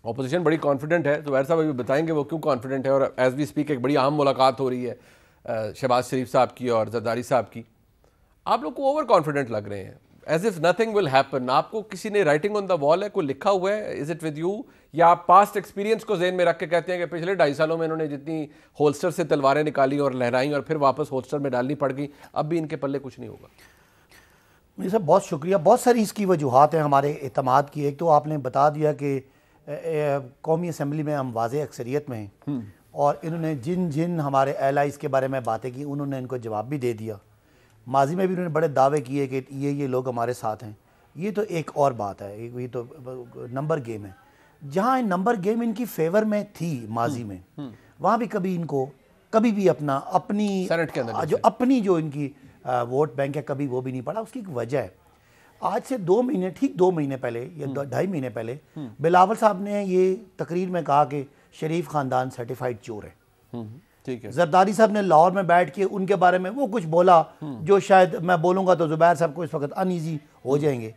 Opposition बड़ी confident है, ज़ुबैर साहब अभी बताएंगे वो क्यों कॉन्फिडेंट है। और एज वी स्पीक एक बड़ी अहम मुलाकात हो रही है शहबाज शरीफ साहब की और जरदारी साहब की। आप लोग को ओवर कॉन्फिडेंट लग रहे हैं, as if nothing will happen. आपको किसी ने राइटिंग ऑन द वॉल है, कोई लिखा हुआ है, इज इट विद यू, या आप पास्ट एक्सपीरियंस को जेहन में रख के कहते हैं कि पिछले 2.5 सालों में इन्होंने जितनी होल्स्टर से तलवारें निकाली और लहराई और फिर वापस होल्स्टर में डालनी पड़ गई, अब भी इनके पल्ले कुछ नहीं होगा? मेरे साहब बहुत शुक्रिया। बहुत सारी इसकी वजूहत हैं हमारे एतमाद की। एक तो आपने बता दिया कि कौमी असम्बली में हम वाज़ेह अक्सरियत में हैं और इन्होंने जिन जिन हमारे एलाइज़ के बारे में बातें की उन्होंने इनको जवाब भी दे दिया। माजी में भी उन्होंने बड़े दावे किए कि ये लोग हमारे साथ हैं। ये तो एक और बात है, ये तो नंबर गेम है। जहाँ नंबर गेम इनकी फेवर में थी माजी में, वहाँ भी कभी इनको कभी भी अपनी जो अपनी जो इनकी वोट बैंक है कभी वो भी नहीं पड़ा। उसकी एक वजह है, आज से 2 महीने, ठीक 2 महीने पहले या 2.5 महीने पहले बिलावल साहब ने ये तकरीर में कहा कि शरीफ ख़ानदान सर्टिफाइड चोर है। ठीक है। जरदारी साहब ने लाहौर में बैठ के उनके बारे में वो कुछ बोला जो शायद मैं बोलूँगा तो ज़ुबैर साहब को इस वक्त अनईजी हो जाएंगे,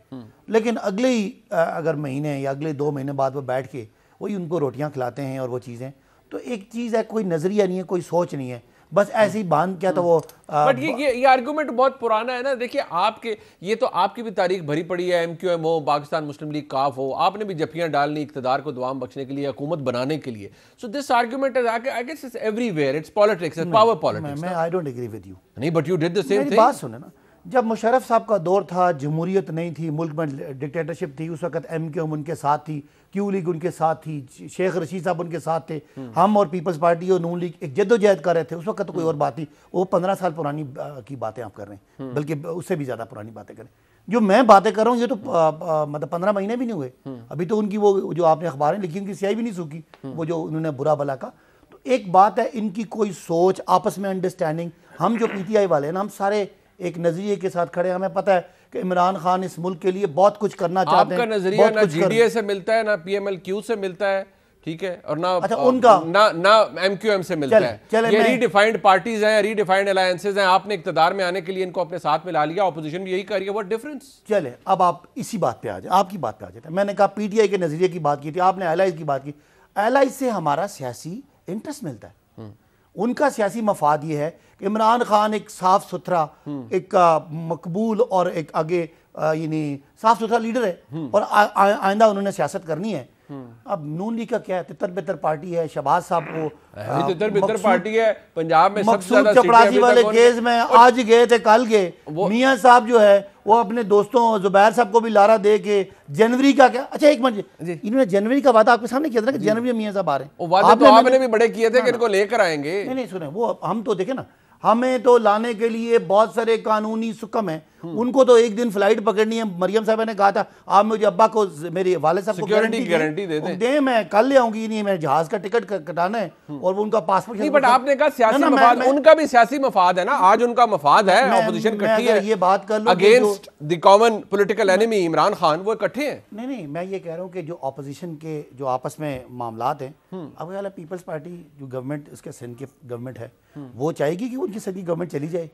लेकिन अगले ही अगर महीने या अगले 2 महीने बाद वो बैठ के वही उनको रोटियाँ खिलाते हैं और वो चीज़ें। तो एक चीज़ है, कोई नज़रिया नहीं है, कोई सोच नहीं है, बस ऐसे ही बांध क्या तो वो बट ये आर्गुमेंट बहुत पुराना है ना। देखिए आपके ये तो आपकी भी तारीख भरी पड़ी है, MQM हो, पाकिस्तान मुस्लिम लीग, काफ हो, आपने भी जफियां डालनी इक़्तिदार को दुआम बख्शने के लिए, हुकूमत बनाने के लिए। So this argument is I guess it's everywhere, it's politics, it's power politics. मैं I don't agree with you. नहीं, but you did the same thing. बात सुने ना, जब मुशर्रफ साहब का दौर था, जमहूरियत नहीं थी, मुल्क में डिक्टेटरशिप थी, उस वक्त MQM उनके साथ थी, क्यू लीग उनके साथ थी, शेख रशीद साहब उनके साथ थे, हम और पीपल्स पार्टी और नून लीग एक जद्दोजहद कर रहे थे। उस वक्त तो कोई और बात थी, वो 15 साल पुरानी की बातें आप कर रहे हैं, बल्कि उससे भी ज़्यादा पुरानी बातें करें। जो मैं बातें कर रहा हूँ ये तो मतलब 15 महीने भी नहीं हुए अभी तो। उनकी वो जो आपने अखबारें लिखी उनकी स्याही भी नहीं सूखी, वो जो उन्होंने बुरा भला का। तो एक बात है, इनकी कोई सोच, आपस में अंडरस्टैंडिंग। हम जो PTI वाले हैं ना, हम सारे एक नजरिए के साथ खड़े हैं। हमें पता है कि इमरान खान इस मुल्क के लिए बहुत कुछ करना चाहते हैं। आपका नजरिया ना GDA से मिलता है, ना PMLQ से मिलता है, ठीक है, और ना उनका ना MQM से मिलता है। ये रीडिफाइंड पार्टीज हैं, रीडिफाइंड अलायंसेज हैं। आपने इक़्तिदार में आने के लिए इनको अपने साथ मिला लिया, ऑपोजिशन भी यही कर रही है। What difference? चले अब आप इसी बात पे आ जाए, आपकी बात पे आ जाते हैं। मैंने कहा PTI के नजरिए की बात की थी, आपने एलाइज की बात की। एलाइज से हमारा सियासी इंटरेस्ट मिलता है। उनका सियासी मफाद ये है कि इमरान खान एक साफ सुथरा, एक मकबूल और एक आगे यानी साफ सुथरा लीडर है और आइंदा उन्होंने सियासत करनी है। अब नून लीग का क्या है, तितर बितर पार्टी है। शहबाज साहब को तितर बितर पार्टी है। पंजाब में सबसे ज्यादा चपरासी वाले केस में आज गए थे, कल गए। मियां साहब जो है वो अपने दोस्तों ज़ुबैर साहब को भी लारा दे के जनवरी का क्या, अच्छा एक मिनट, इन्होंने जनवरी का वादा आपके सामने किया था कि जनवरी में मियां साहब आ रहे हैं। वादे तो आपने भी बड़े किए थे कि इनको लेकर आएंगे। नहीं सुने, वो हम तो देखे ना, हमें तो लाने के लिए बहुत सारे कानूनी सुकम है। उनको तो एक दिन फ्लाइट पकड़नी है। मरियम साहब ने कहा था आप मुझे अब्बा को, मेरे वाले साहब को गारंटी दे, मैं कल ले आऊंगी। नहीं, मैं जहाज का टिकट कटाना है और वो उनका पासपोर्ट नहीं। बट आपने कहा सियासी मफाद, उनका भी सियासी मफाद है ना। आज उनका मफाद है, ऑपोजिशन इकट्ठी है, ये बात कर लो, against the common political enemy Imran Khan, वो इकट्ठे हैं। नहीं, मैं ये कह रहा हूँ कि जो ऑपोजिशन के जो आपस में मामलात हैं, अब ख्याल है पीपल्स पार्टी जो गवर्नमेंट, इसके सिंध की गवर्नमेंट है, वो चाहेगी कि उनकी सभी गवर्नमेंट चली जाए।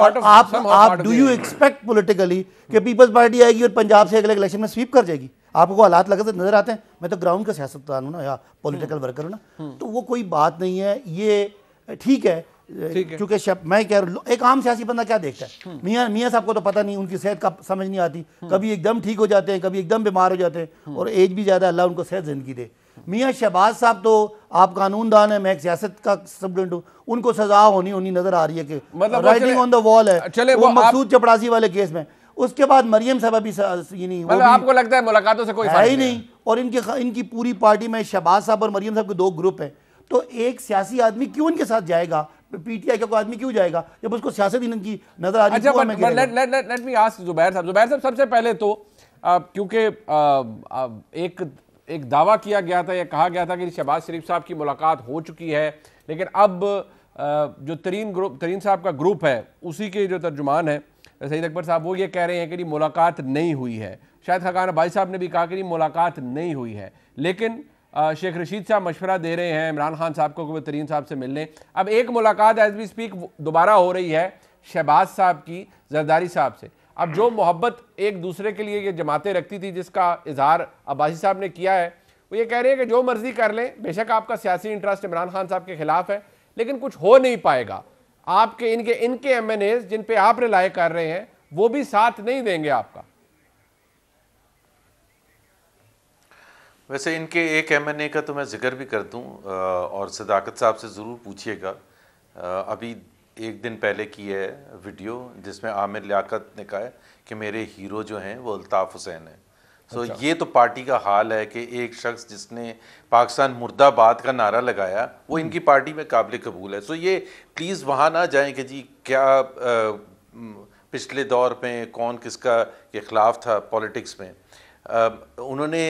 आप डू यू एक्सपेक्ट पॉलिटिकली कि पीपल्स पार्टी आएगी और पंजाब से अगले इलेक्शन में स्वीप कर जाएगी? आपको हालात लगे नजर आते हैं। मैं तो ग्राउंड का सियासतदान हूँ ना, या पॉलिटिकल वर्कर हूँ ना, तो वो कोई बात नहीं है। ये ठीक है, क्योंकि मैं कह रहा हूँ एक आम सियासी बंदा क्या देखता है, मियाँ साहब को तो पता नहीं, उनकी सेहत का समझ नहीं आती, कभी एकदम ठीक हो जाते हैं, कभी एकदम बीमार हो जाते हैं, और एज भी ज़्यादा, अल्लाह उनको सेहत जिंदगी दे। मियाँ शहबाज साहब तो आप कानूनदान है, मैं एक सियासत का स्टूडेंट हूँ, उनको सजा होनी नजर आ रही है कि मतलब राइटिंग ऑन द वॉल है। चले वो मकसूद चपरासी वाले केस में, उसके बाद मरियम साहब अभी मतलब आपको लगता है मुलाकातों से कोई है ही नहीं। और इनकी पूरी पार्टी में शहबाज साहब और मरियम साहब के 2 ग्रुप हैं। तो एक सियासी आदमी क्यों इनके साथ जाएगा? PTI का कोई आदमी क्यों जाएगा जब उसको सियासत इनकी नजर आ रही है? लेट मी आस्क ज़ुबैर साहब सबसे पहले तो क्योंकि एक दावा किया गया था या कहा गया था कि शहबाज शरीफ साहब की मुलाकात हो चुकी है, लेकिन अब जो तरीन साहब का ग्रुप है उसी के जो तर्जुमान है सईद अकबर साहब, वो ये कह रहे हैं कि मुलाकात नहीं हुई है। शायद खकान भाई साहब ने भी कहा कि मुलाकात नहीं हुई है, लेकिन शेख रशीद साहब मशवरा दे रहे हैं इमरान खान साहब को कि वो तरीन साहब से मिलने। अब एक मुलाकात एज वी स्पीक दोबारा हो रही है शहबाज साहब की जरदारी साहब से। अब जो मोहब्बत एक दूसरे के लिए ये जमातें रखती थी, जिसका इजहार अब्बासी साहब ने किया है, वो ये कह रहे हैं कि जो मर्जी कर लें, बेशक आपका सियासी इंटरेस्ट इमरान खान साहब के खिलाफ है, लेकिन कुछ हो नहीं पाएगा। आपके इनके MNAs जिन पे आप रिलाय कर रहे हैं वो भी साथ नहीं देंगे आपका। वैसे इनके एक MNA का तो मैं जिक्र भी कर दूं, और सदाकत साहब से ज़रूर पूछिएगा। अभी एक दिन पहले की है वीडियो जिसमें आमिर लियाकत ने कहा है कि मेरे हीरो जो हैं वो अल्ताफ़ हुसैन हैं। सो ये तो पार्टी का हाल है कि एक शख्स जिसने पाकिस्तान मुर्दाबाद का नारा लगाया वो इनकी पार्टी में काबिल कबूल है। सो ये प्लीज़ वहाँ ना जाएं कि जी क्या पिछले दौर में कौन किसका के ख़िलाफ़ था पॉलिटिक्स में। उन्होंने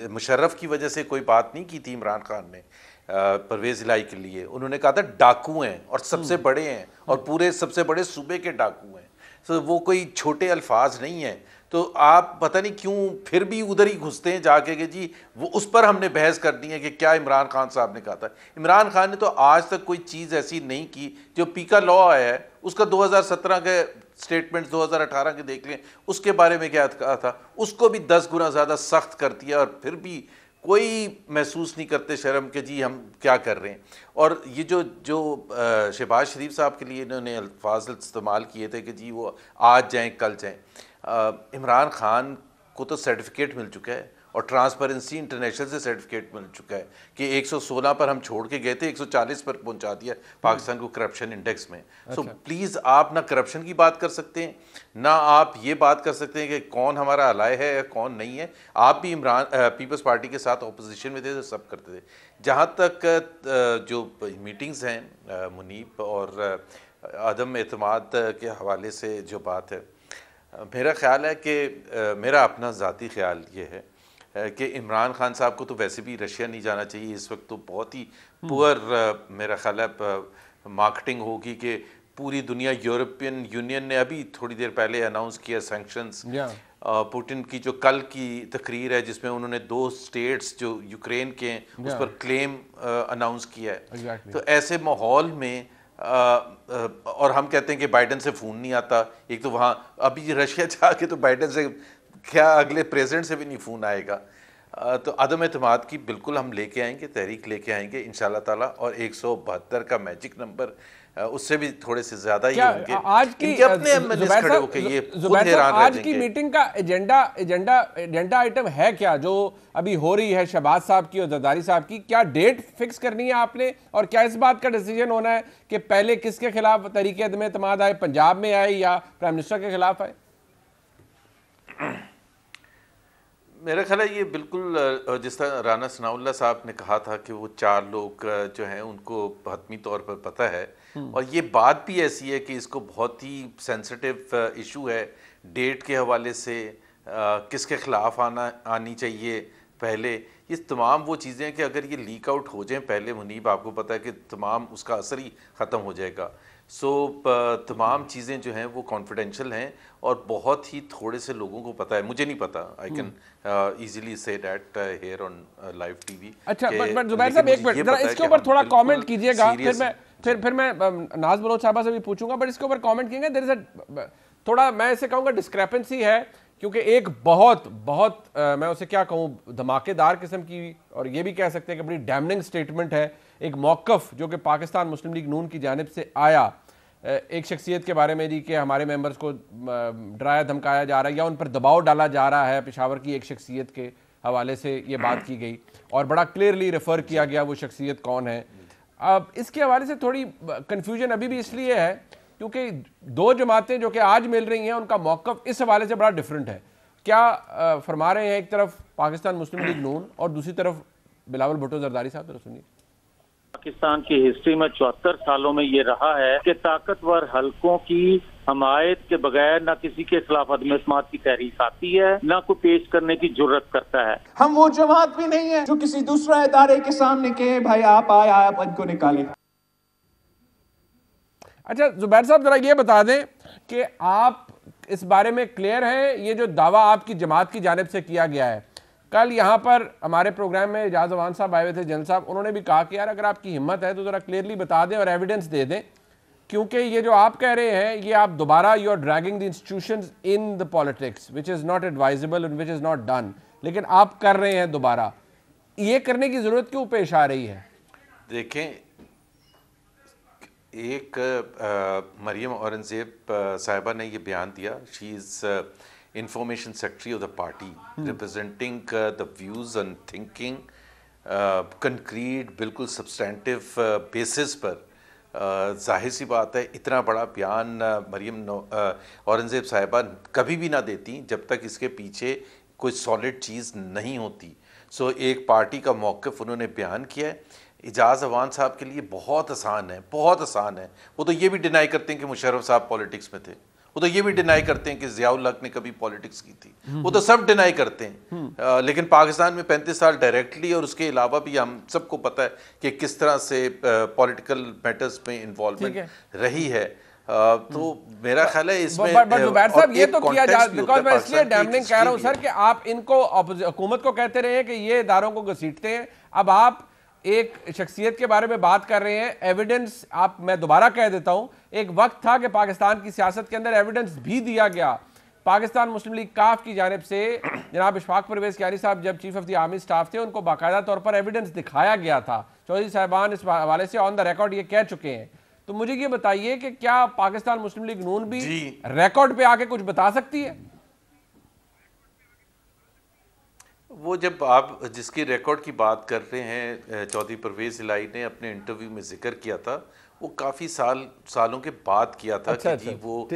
मुशर्रफ की वजह से कोई बात नहीं की थी इमरान खान ने परवेज़ इलाही के लिए। उन्होंने कहा था डाकू हैं और सबसे बड़े हैं और पूरे सबसे बड़े सूबे के डाकू हैं। तो वो कोई छोटे अल्फाज नहीं हैं। तो आप पता नहीं क्यों फिर भी उधर ही घुसते हैं जाके कि जी वो उस पर हमने बहस करनी है कि क्या इमरान खान साहब ने कहा था। इमरान खान ने तो आज तक कोई चीज़ ऐसी नहीं की। जो पीका लॉ आया है उसका 2017 के स्टेटमेंट्स 2018 के देख लें, उसके बारे में क्या कहा था, उसको भी 10 गुना ज़्यादा सख्त कर दिया और फिर भी कोई महसूस नहीं करते शर्म के जी हम क्या कर रहे हैं। और ये जो शहबाज शरीफ साहब के लिए इन्होंने अल्फाज इस्तेमाल किए थे कि जी वो आज जाएं कल जाएं, इमरान खान को तो सर्टिफिकेट मिल चुका है और ट्रांसपेरेंसी इंटरनेशनल से सर्टिफिकेट मिल चुका है कि 116 पर हम छोड़ के गए थे, 140 पर पहुंचा दिया पाकिस्तान को करप्शन इंडेक्स में। सो प्लीज़ आप ना करप्शन की बात कर सकते हैं, ना आप ये बात कर सकते हैं कि कौन हमारा अलाय है या कौन नहीं है। आप भी इमरान पीपल्स पार्टी के साथ अपोजिशन में थे तो सब करते थे। जहाँ तक जो मीटिंग्स हैं मुनीब और अदम एतमाद के हवाले से जो बात है, मेरा ख्याल है कि मेरा अपना ज़ाती ख्याल ये है कि इमरान खान साहब को तो वैसे भी रशिया नहीं जाना चाहिए। इस वक्त तो बहुत ही पुअर मेरा ख्याल है मार्केटिंग होगी कि पूरी दुनिया, यूरोपियन यूनियन ने अभी थोड़ी देर पहले अनाउंस किया सैंक्शंस। पुतिन की जो कल की तकरीर है जिसमें उन्होंने 2 स्टेट्स जो यूक्रेन के हैं उस पर क्लेम अनाउंस किया है। तो ऐसे माहौल में और हम कहते हैं कि बाइडन से फ़ोन नहीं आता। एक तो वहाँ अभी रशिया जाके तो बाइडन से क्या अगले प्रेसिडेंट से भी नहीं फ़ोन आएगा। तो अदम एतमाद की बिल्कुल हम लेके आएंगे, तहरीक लेके आएंगे इंशाल्लाह ताला। और 172 का मैजिक नंबर उससे भी थोड़े से ज़्यादा ही होंगे। आज की इनके अपने एमएलए खड़े होकर ये खुद हैरान रह आज की मीटिंग का एजेंडा आइटम है क्या जो अभी हो रही है शहबाज साहब की और जरदारी साहब की? क्या डेट फिक्स करनी है आपने और क्या इस बात का डिसीजन होना है कि पहले किसके खिलाफ तहरीक अदम एतमाद आए, पंजाब में आए या प्राइम मिनिस्टर के खिलाफ आए? मेरा ख्याल है ये बिल्कुल जिस तरह राना सनाउल्लाह साहब ने कहा था कि वो 4 लोग जो हैं उनको हतमी तौर पर पता है। और ये बात भी ऐसी है कि इसको बहुत ही सेंसिटिव इशू है डेट के हवाले से, किसके ख़िलाफ़ आनी चाहिए पहले। ये तमाम वो चीज़ें हैं कि अगर ये लीक आउट हो जाएं पहले मुनीब, आपको पता है कि तमाम उसका असर ही ख़त्म हो जाएगा। सो तमाम चीज़ें जो हैं वो कॉन्फिडेंशियल हैं और बहुत ही थोड़े से लोगों को पता है। मुझे नहीं पता, I can easily say that here on live TV. अच्छा, बट जुबैर साहब एक मिनट जरा इसके ऊपर थोड़ा कमेंट कीजिएगा, फिर मैं नाज बलोच साहबा से भी पूछूंगा, बट इसके ऊपर कमेंट कीजिएगा। देयर इज अ थोड़ा मैं इसे कहूँगा डिस्क्रेपेंसी है, क्योंकि एक बहुत मैं उसे क्या कहूँ धमाकेदार किस्म की और ये भी कह सकते हैं कि बड़ी डैमनिंग स्टेटमेंट है, एक मौक़िफ़ जो कि पाकिस्तान मुस्लिम लीग नून की जानिब से आया एक शख्सियत के बारे में जी कि हमारे मेंबर्स को डराया धमकाया जा रहा है या उन पर दबाव डाला जा रहा है। पेशावर की एक शख्सियत के हवाले से ये बात की गई और बड़ा क्लियरली रेफ़र किया गया वो शख्सियत कौन है। अब इसके हवाले से थोड़ी कन्फ्यूजन अभी भी इसलिए है क्योंकि 2 जमातें जो कि आज मिल रही हैं उनका मौक़िफ़ इस हवाले से बड़ा डिफरेंट है। क्या फरमा रहे हैं एक तरफ पाकिस्तान मुस्लिम लीग नून और दूसरी तरफ बिलावल भुट्टो जरदारी साहब? तो सुनिए। पाकिस्तान की हिस्ट्री में 74 सालों में ये रहा है कि ताकतवर हलकों की हमायत के बगैर न किसी के खिलाफ अदम एतमाद की तहरीक आती है, न कोई पेश करने की जुर्रत करता है। हम वो जमात भी नहीं है जो किसी दूसरा इदारे के सामने कहे भाई आप आए आप इनको निकालें। अच्छा जुबैर साहब जरा ये बता दें कि आप इस बारे में क्लियर हैं, ये जो दावा आपकी जमात की जानिब से किया गया है। कल यहाँ पर हमारे प्रोग्राम में एजाज अवान साहब आए हुए थे, जनरल साहब, उन्होंने भी कहा कि यार अगर आपकी हिम्मत है तो ज़रा क्लियरली बता दें और एविडेंस दे दें क्योंकि ये जो आप कह रहे हैं ये आप दोबारा you are dragging the institutions in the politics which is not advisable and which is not done, लेकिन आप कर रहे हैं दोबारा, ये करने की ज़रूरत क्यों पेश आ रही है? देखें, एक मरियम औरंगज़ेब साहिबा ने ये बयान दिया, she is information secretary of the party representing the views and thinking concrete बिल्कुल सब्सटेंटिव बेसिस पर। जाहिर सी बात है इतना बड़ा बयान मरियम औरंगज़ेब साहिबा कभी भी ना देती जब तक इसके पीछे कोई सॉलिड चीज़ नहीं होती। सो एक पार्टी का मौक़िफ़ उन्होंने बयान किया है। इजाज़ अवान साहब के लिए बहुत आसान है, बहुत आसान है। वो तो ये भी डिनाई करते हैं कि मुशर्रफ साहब पॉलिटिक्स में थे, वो तो ये भी डिनाई करते हैं कि ज़ियाउल हक ने कभी पॉलिटिक्स की थी, वो तो सब डिनाई करते हैं। लेकिन पाकिस्तान में 35 साल डायरेक्टली और उसके अलावा भी हम सबको पता है कि किस तरह से पॉलिटिकल मैटर्स में इन्वॉल्वमेंट रही है। तो मेरा ख्याल है इसमें जुबैर साहब ये तो किया जा, बिकॉज मैं इसलिए डैमनिंग कह रहा हूँ सर कि आप इनको हुकूमत को कहते रहे हैं कि ये इदारों को घसीटते हैं, अब आप एक शख्सियत के बारे में बात कर रहे हैं, एविडेंस आप, मैं दोबारा कह देता हूं, एक वक्त था कि पाकिस्तान की सियासत के अंदर एविडेंस भी दिया गया। पाकिस्तान मुस्लिम लीग काफ की जानिब से जनाब इशफाक परवेज कियानी साहब जब chief of the army staff थे, उनको बाकायदा तौर पर एविडेंस दिखाया गया था। चौधरी साहिबान इस हवाले से ऑन द रिकॉर्ड ये कह चुके हैं। तो मुझे ये बताइए कि क्या पाकिस्तान मुस्लिम लीग नून भी रिकॉर्ड पे आके कुछ बता सकती है? वो जब आप जिसकी रिकॉर्ड की बात कर रहे हैं, चौधरी परवेज़ इलाही ने अपने इंटरव्यू में जिक्र किया था, वो काफ़ी सालों के बाद किया था। कि जी वो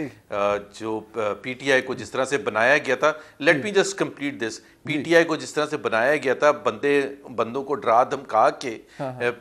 जो पीटीआई को जिस तरह से बनाया गया था, let me just complete this, PTI को जिस तरह से बनाया गया था, बंदों को डरा धमका के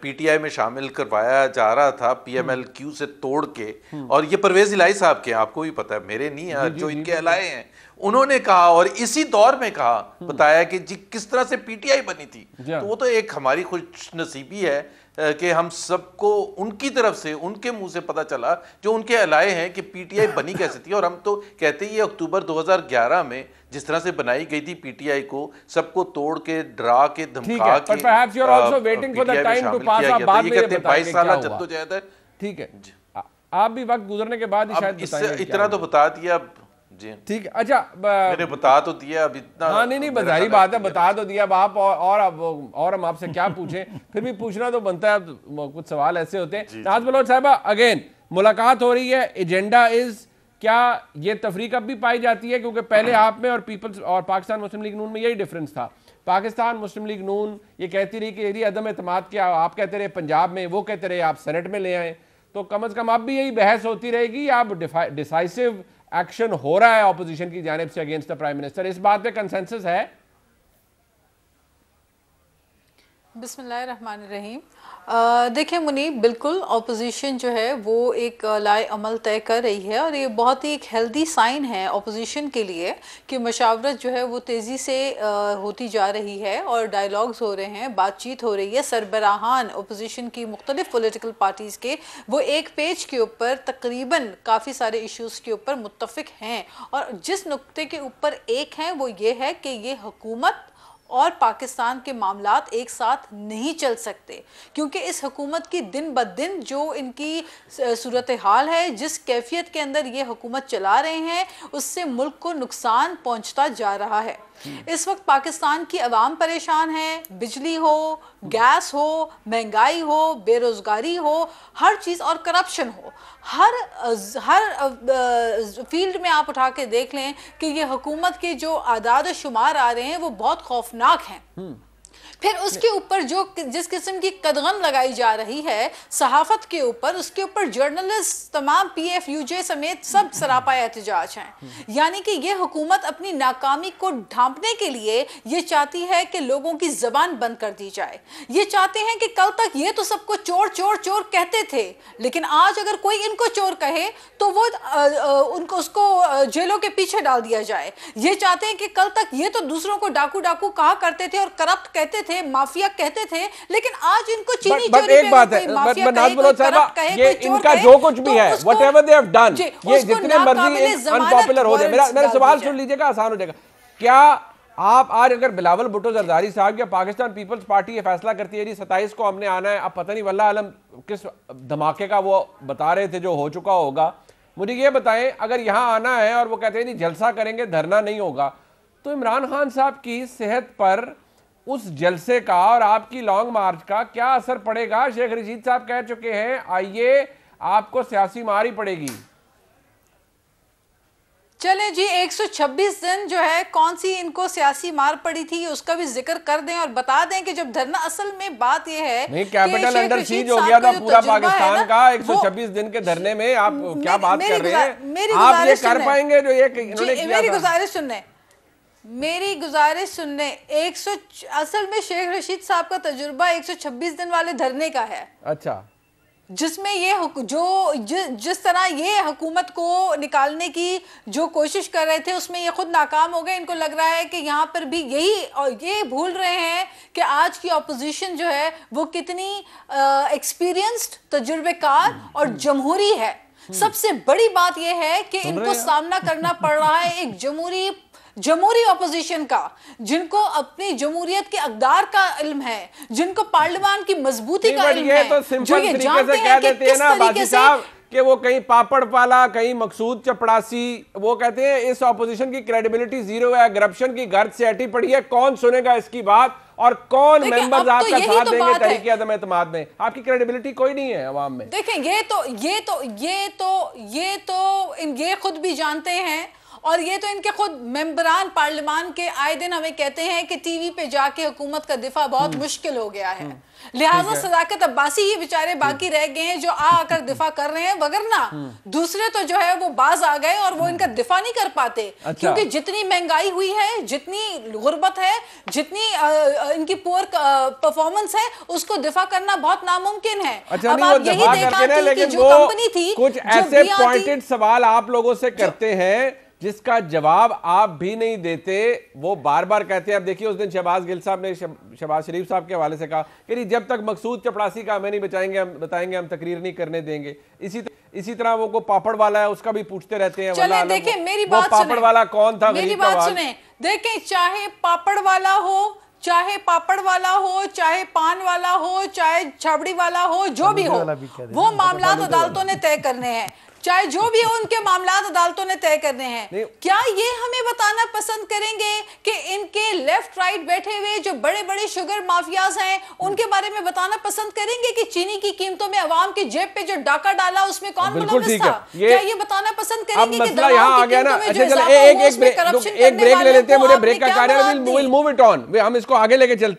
पीटीआई में शामिल करवाया जा रहा था पीएमएलक्यू से तोड़ के। और ये परवेज़ इलाही साहब के, आपको भी पता है, मेरे नहीं है, जो इनके अलाए हैं, उन्होंने कहा और इसी दौर में कहा, बताया कि जी किस तरह से पीटीआई बनी थी। तो वो तो एक हमारी खुशनसीबी है कि हम सबको उनकी तरफ से, उनके मुंह से पता चला जो उनके अलाए हैं कि पीटीआई बनी कैसे थी। और हम तो कहते ही अक्टूबर 2011 में जिस तरह से बनाई गई थी पीटीआई को, सबको तोड़ के, डरा के, धमका के, perhaps you are also waiting for the time to pass, आप बाद में ये बताएंगे 22 साल जद्दोजहद है। ठीक है, आप भी वक्त गुजरने के बाद ही शायद इससे इतना तो बता दिया जी। ठीक है, अच्छा मैंने बता तो दिया, अब इतना हाँ नहीं जाहिर बात है, बता तो दिया। अब आप और हम आपसे क्या पूछें, फिर भी पूछना तो बनता है, कुछ सवाल ऐसे होते हैं। नाज बलोच साहबा, अगेन मुलाकात हो रही है, एजेंडा इज, क्या ये तफरीक अब भी पाई जाती है? क्योंकि पहले आप में और पीपल्स और पाकिस्तान मुस्लिम लीग नून में यही डिफरेंस था। पाकिस्तान मुस्लिम लीग नून ये कहती रही कि यदि अदम एतमाद किया, आप कहते रहे पंजाब में, वो कहते रहे आप सेनेट में ले आए, तो कम अज कम अब भी यही बहस होती रहेगी, आप डिसाइसिव एक्शन हो रहा है ऑपोजिशन की जानिब से अगेंस्ट द प्राइम मिनिस्टर, इस बात पे कंसेंसस है? बिस्मिल्लाहिर्रहमानिर्रहीम। देखिए मुनीब, बिल्कुल ऑपोजिशन जो है वो एक लाए अमल तय कर रही है और ये बहुत ही एक हेल्दी साइन है ऑपोजिशन के लिए कि मशावरत जो है वो तेज़ी से होती जा रही है और डायलॉग्स हो रहे हैं, बातचीत हो रही है। सरबराहान ऑपोजिशन की मुख्तलिफ पॉलिटिकल पार्टीज़ के वो एक पेज के ऊपर तकरीबन काफ़ी सारे इश्यूज़ के ऊपर मुत्तफिक हैं और जिस नुक्ते के ऊपर एक हैं वो ये है कि ये हुकूमत और पाकिस्तान के मामलात एक साथ नहीं चल सकते, क्योंकि इस हुकूमत की दिन ब दिन जो इनकी सूरत हाल है, जिस कैफियत के अंदर ये हुकूमत चला रहे हैं, उससे मुल्क को नुकसान पहुंचता जा रहा है। इस वक्त पाकिस्तान की आवाम परेशान है, बिजली हो, गैस हो, महंगाई हो, बेरोज़गारी हो, हर चीज़, और करप्शन हो, हर फील्ड में आप उठा के देख लें कि ये हुकूमत के जो आदाद शुमार आ रहे हैं वो बहुत खौफनाक हैं। फिर उसके ऊपर जो जिस किस्म की कदगन लगाई जा रही है सहाफत के ऊपर, उसके ऊपर जर्नलिस्ट, तमाम PFUJ समेत सब सरापा एहतजाज हैं। यानी कि ये हुकूमत अपनी नाकामी को ढांपने के लिए ये चाहती है कि लोगों की जबान बंद कर दी जाए। ये चाहते हैं कि कल तक ये तो सबको चोर चोर चोर कहते थे, लेकिन आज अगर कोई इनको चोर कहे तो वो उनको उसको जेलों के पीछे डाल दिया जाए। ये चाहते हैं कि कल तक ये तो दूसरों को डाकू डाकू कहा करते थे और करप्ट कहते थे, माफिया कहते थे, लेकिन आज इनको चीनी चोरी एक बात है, ये इनका जो कुछ भी है, व्हाटएवर दे हैव डन, ये जितने मर्जी अनपॉपुलर हो जाए, मेरा सवाल सुन लीजिएगा, आसान हो जाएगा। क्या आप आज अगर बिलावल भुट्टो जरदारी साहब या पाकिस्तान पीपल्स पार्टी ये फैसला करती है जी 27 को हमने आना है, अब पता नहीं वल्लाह आलम किस धमाके का वो बता रहे थे जो हो चुका होगा, मुझे ये बताएं अगर यहाँ आना है और वो कहते हैं जी जलसा करेंगे धरना नहीं होगा, तो इमरान खान साहब की सेहत पर उस जलसे का और आपकी लॉन्ग मार्च का क्या असर पड़ेगा? शेख रशीद साहब कह चुके हैं आइए आपको सियासी मार ही पड़ेगी। चले जी 126 दिन जो है कौन सी इनको सियासी मार पड़ी थी उसका भी जिक्र कर दें और बता दें कि जब धरना, असल में बात यह है नहीं कैपिटल अंडर सीज हो गया था पूरा पाकिस्तान का 126 दिन के धरने में, आप क्या बात कर रहे हैं? आप ये कर पाएंगे जो ये इन्होंने किया था? मेरी गुजारिश सुनने 100 असल में शेख रशीद साहब का तजुर्बा 126 दिन वाले धरने का है। अच्छा, जिसमें ये जिस तरह ये हुकूमत को निकालने की जो कोशिश कर रहे थे उसमें ये खुद नाकाम हो गए। इनको लग रहा है कि यहाँ पर भी ये भूल रहे हैं कि आज की ऑपोजिशन जो है वो कितनी एक्सपीरियंस्ड, तजुर्बेकार और जमहूरी है। सबसे बड़ी बात यह है कि इनको सामना करना पड़ रहा है एक जमहूरी ऑपोजिशन का, जिनको अपनी जमहूरियत के अक़दार का इल्म है, जिनको पार्लियामान की मजबूती का इल्म है, तो सिंपल तरीके से कह देते हैं ना बाजी साहब कि वो कहीं पापड़ पाला कहीं मकसूद चपड़ासी, वो कहते हैं इस ऑपोजिशन की क्रेडिबिलिटी जीरो है, करप्शन की गर्द से अटी पड़ी है, कौन सुनेगा इसकी बात और कौन मेंबर्स आपका साथ देंगे तहरीक अदम एतमाद में? आपकी क्रेडिबिलिटी कोई नहीं है अवाम में। देखें ये खुद भी जानते हैं और ये तो इनके खुद मेंबरान पार्लियामान के आए दिन हमें कहते हैं कि टीवी पे जाके हुकूमत का दिफा बहुत मुश्किल हो गया है, लिहाजा सदाकत अब्बासी ही बेचारे बाकी रह गए हैं जो आकर दिफा कर रहे हैं, वगरना दूसरे तो जो है वो बाज आ गए और वो इनका दिफा नहीं कर पाते। क्योंकि जितनी महंगाई हुई है, जितनी गुर्बत है, जितनी इनकी पुअर परफॉर्मेंस है, उसको दिफा करना बहुत नामुमकिन है। अच्छा, अब आप यही देखा कि जो कंपनी थी, कुछ ऐसे पॉइंटेड सवाल आप लोगों से करते हैं जिसका जवाब आप भी नहीं देते, वो बार बार कहते हैं। अब देखिए उस दिन शहबाज गिल साहब ने शहबाज शरीफ साहब के हवाले से कहा कि जब तक मकसूद चपड़ासी का हमें नहीं बताएंगे हम तकरीर नहीं करने देंगे। इसी तरह वो को पापड़ वाला है उसका भी पूछते रहते हैं। चलें देखें मेरी बात पापड़ वाला कौन था? मेरी बात सुने, देखें चाहे पापड़ वाला हो, चाहे पान वाला हो, चाहे छाबड़ी वाला हो, जो भी हो, वो मामला अदालतों ने तय करने हैं। चाहे जो भी हो उनके मामलात अदालतों ने तय करने हैं। क्या ये हमें बताना पसंद करेंगे कि इनके लेफ्ट राइट बैठे हुए जो बड़े बड़े शुगर माफियाज हैं उनके बारे में बताना पसंद करेंगे कि चीनी की कीमतों में अवाम की जेब पे जो डाका डाला उसमें कौन मुलविस था? क्या ये बताना पसंद करेंगे कि दवाओं की कीमतों में जो इजाफा हुआ उसमें करप्शन करने वाले को? मुझे ब्रेक का कार्य, विल मूव इट ऑन, हम इसको आगे लेके चलते